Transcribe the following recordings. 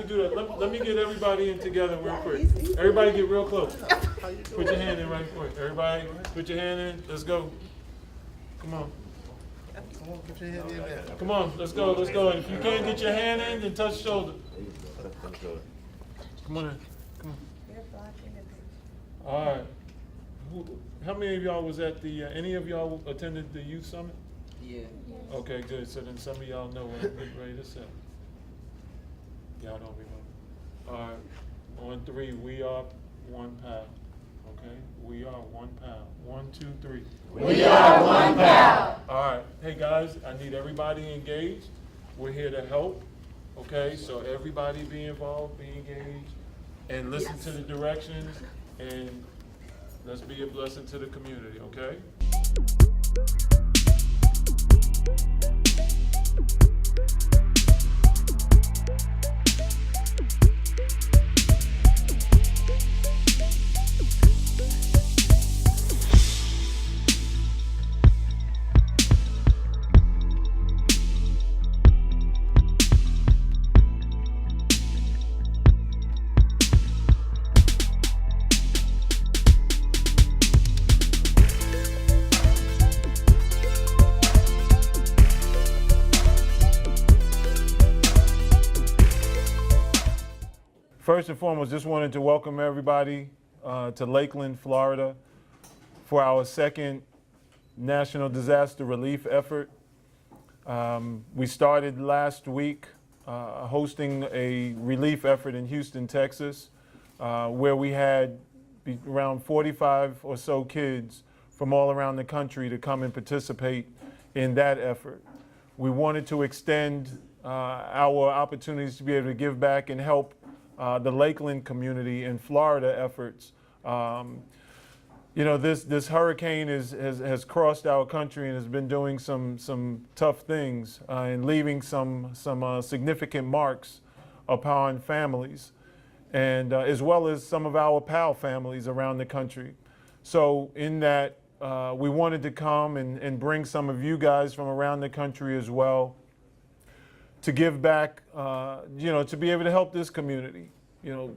could do that. Let me get everybody in together real quick. Everybody get real close. Put your hand in right quick. Everybody, put your hand in. Let's go. Come on. Put your hand in there. Come on, let's go, let's go. If you can't get your hand in, then touch shoulder. Come on in. Come on. All right. How many of y'all was at the, any of y'all attended the youth summit? Yeah. Okay, good. So then some of y'all know what I'm getting ready to say. Y'all don't remember. All right. On three, we are one PAL. Okay? We are one PAL. 1, 2, 3. We are one PAL. All right. Hey guys, I need everybody engaged. We're here to help. Okay? So everybody be involved, be engaged, and listen to the directions, and let's be a blessing to the community, okay? First and foremost, just wanted to welcome everybody to Lakeland, Florida for our second National Disaster Relief effort. We started last week hosting a relief effort in Houston, Texas, where we had around 45 or so kids from all around the country to come and participate in that effort. We wanted to extend our opportunities to be able to give back and help the Lakeland community in Florida efforts. You know, this hurricane has crossed our country and has been doing some tough things and leaving some significant marks upon families, and as well as some of our PAL families around the country. So in that, we wanted to come and bring some of you guys from around the country as well to give back, you know, to be able to help this community. You know,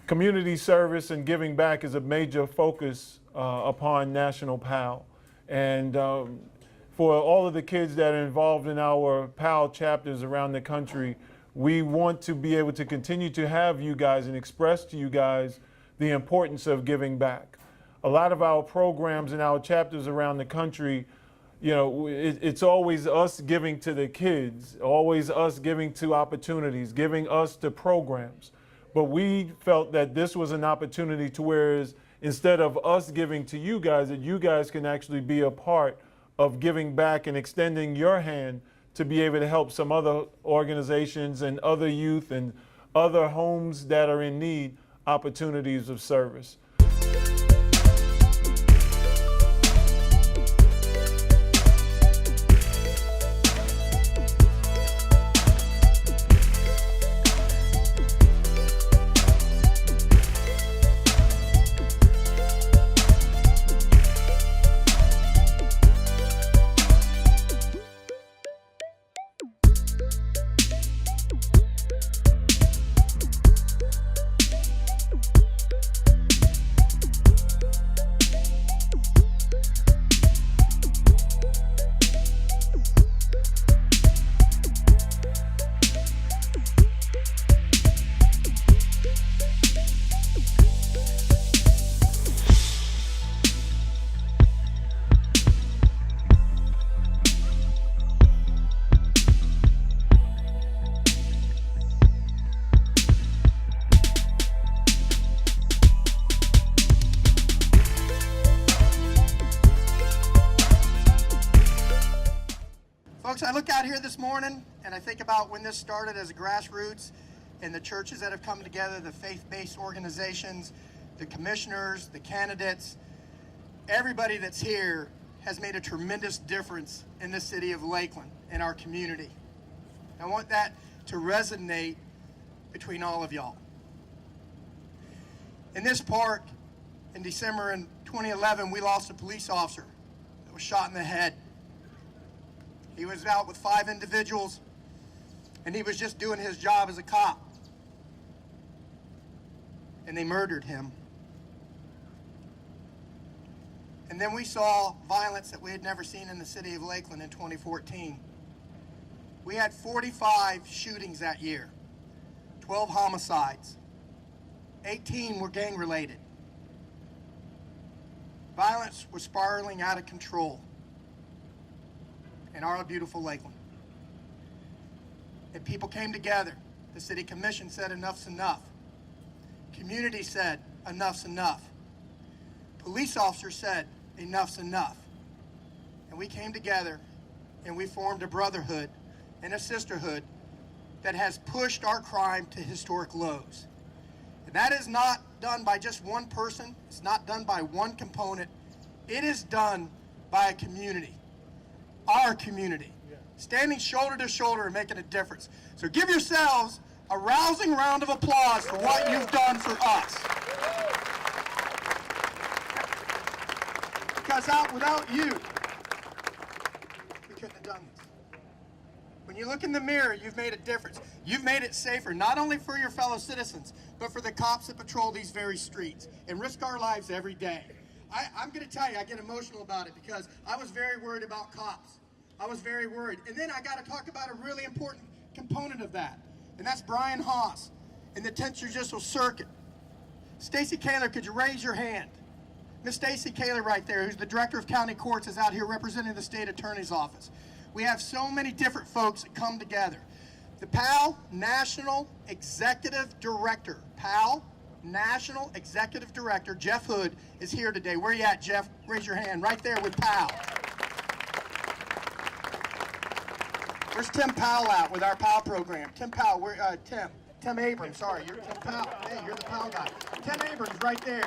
community service and giving back is a major focus upon National PAL. And for all of the kids that are involved in our PAL chapters around the country, we want to be able to continue to have you guys and express to you guys the importance of giving back. A lot of our programs in our chapters around the country, you know, it's always us giving to the kids, always us giving to opportunities, giving us to programs. But we felt that this was an opportunity to where instead of us giving to you guys, that you guys can actually be a part of giving back and extending your hand to be able to help some other organizations and other youth and other homes that are in need opportunities of service. Folks, I look out here this morning and I think about when this started as a grassroots and the churches that have come together, the faith-based organizations, the commissioners, the candidates, everybody that's here has made a tremendous difference in the city of Lakeland, in our community. I want that to resonate between all of y'all. In this park, in December in 2011, we lost a police officer that was shot in the head. He was out with 5 individuals, and he was just doing his job as a cop. and they murdered him. And then we saw violence that we had never seen in the city of Lakeland in 2014. We had 45 shootings that year, 12 homicides, 18 were gang-related. Violence was spiraling out of control in our beautiful Lakeland. And people came together. The city commission said enough's enough. Community said enough's enough. Police officers said enough's enough. And we came together and we formed a brotherhood and a sisterhood that has pushed our crime to historic lows. And that is not done by just one person. It's not done by one component. It is done by a community, our community, standing shoulder to shoulder and making a difference. So give yourselves a rousing round of applause for what you've done for us. Because without you, we couldn't have done this. When you look in the mirror, you've made a difference. You've made it safer, not only for your fellow citizens, but for the cops that patrol these very streets and risk our lives every day. I'm going to tell you, I get emotional about it because I was very worried about cops. I was very worried. And then I got to talk about a really important component of that, and that's Brian Haas in the 10th Judicial Circuit. Stacy Kaler, could you raise your hand? Miss Stacy Kaler right there, who's the Director of County Courts, is out here representing the State Attorney's Office. We have so many different folks that come together. The PAL National Executive Director, PAL National Executive Director, Jeff Hood, is here today. Where you at, Jeff? Raise your hand. Right there with PAL. Where's Tim Powell at with our PAL program? Tim Powell, Tim Abrams, sorry, you're Tim Powell. Hey, you're the PAL guy. Tim Abrams right there.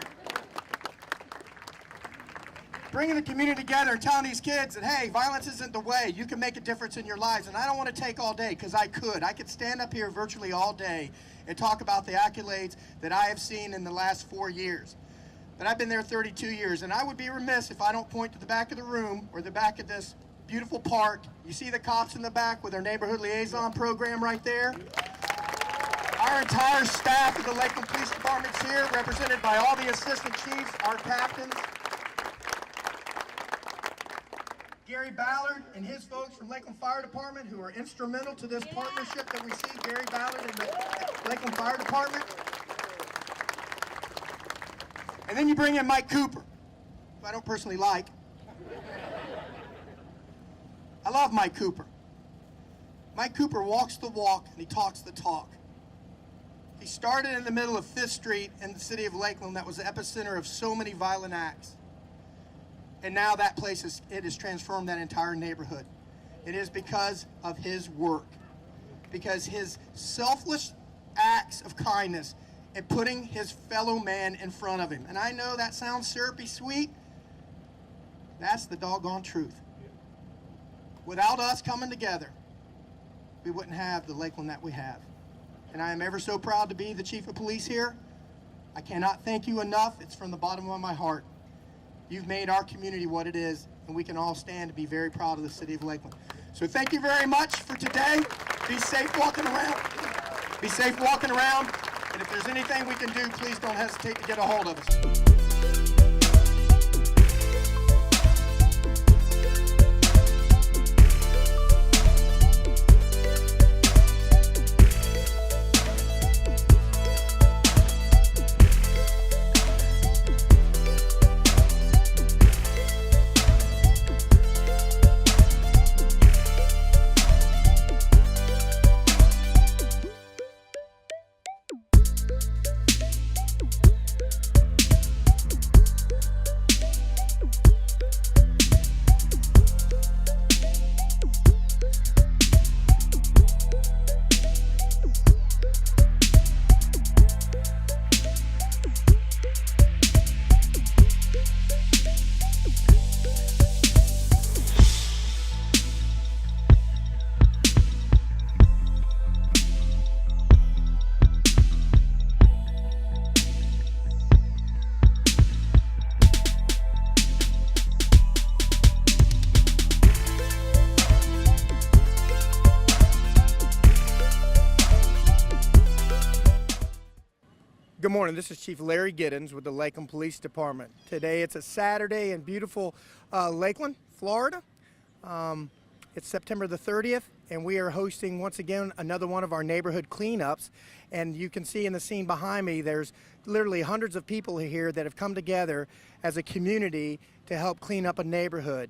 Bringing the community together and telling these kids that, hey, violence isn't the way. You can make a difference in your lives. And I don't want to take all day, because I could stand up here virtually all day and talk about the accolades that I have seen in the last 4 years. But I've been there 32 years, and I would be remiss if I don't point to the back of the room or the back of this beautiful park. You see the cops in the back with our neighborhood liaison program right there? Our entire staff of the Lakeland Police Department's here, represented by all the assistant chiefs, our captains. Gary Ballard and his folks from Lakeland Fire Department, who are instrumental to this partnership that we see. Gary Ballard and the Lakeland Fire Department. And then you bring in Mike Cooper, who I don't personally like. I love Mike Cooper. Mike Cooper walks the walk and he talks the talk. He started in the middle of 5th Street in the city of Lakeland that was the epicenter of so many violent acts. And now that place it has transformed that entire neighborhood. It is because of his work, because his selfless acts of kindness and putting his fellow man in front of him. And I know that sounds syrupy sweet. That's the doggone truth. Without us coming together, we wouldn't have the Lakeland that we have. And I am ever so proud to be the chief of police here. I cannot thank you enough. It's from the bottom of my heart. You've made our community what it is, and we can all stand to be very proud of the city of Lakeland. So thank you very much for today. Be safe walking around. Be safe walking around. And if there's anything we can do, please don't hesitate to get a hold of us. Good morning. This is Chief Larry Giddens with the Lakeland Police Department. Today it's a Saturday in beautiful Lakeland, Florida. It's September the 30th, and we are hosting once again another one of our neighborhood cleanups. And you can see in the scene behind me, there's literally hundreds of people here that have come together as a community to help clean up a neighborhood.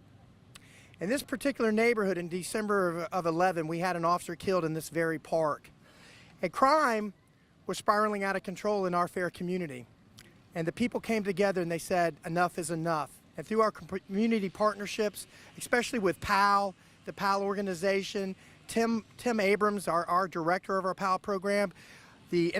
In this particular neighborhood in December of 11, we had an officer killed in this very park. A crime was spiraling out of control in our fair community. And the people came together and they said, enough is enough. And through our community partnerships, especially with PAL, the PAL organization, Tim Abrams, our director of our PAL program, the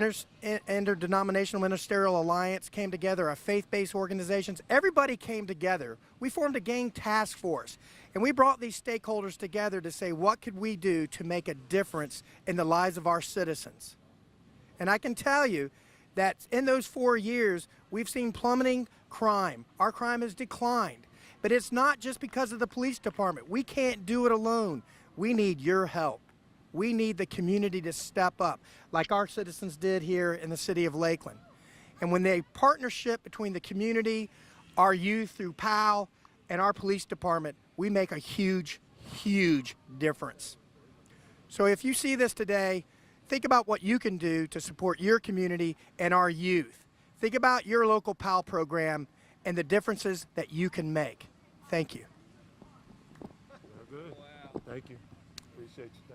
Interdenominational Ministerial Alliance came together, our faith-based organizations, everybody came together. We formed a gang task force, and we brought these stakeholders together to say, what could we do to make a difference in the lives of our citizens? And I can tell you that in those 4 years, we've seen plummeting crime. Our crime has declined. But it's not just because of the police department. We can't do it alone. We need your help. We need the community to step up, like our citizens did here in the city of Lakeland. And when the partnership between the community, our youth through PAL, and our police department, we make a huge, huge difference. So if you see this today, think about what you can do to support your community and our youth. Think about your local PAL program and the differences that you can make. Thank you. Good. Thank you. Appreciate you.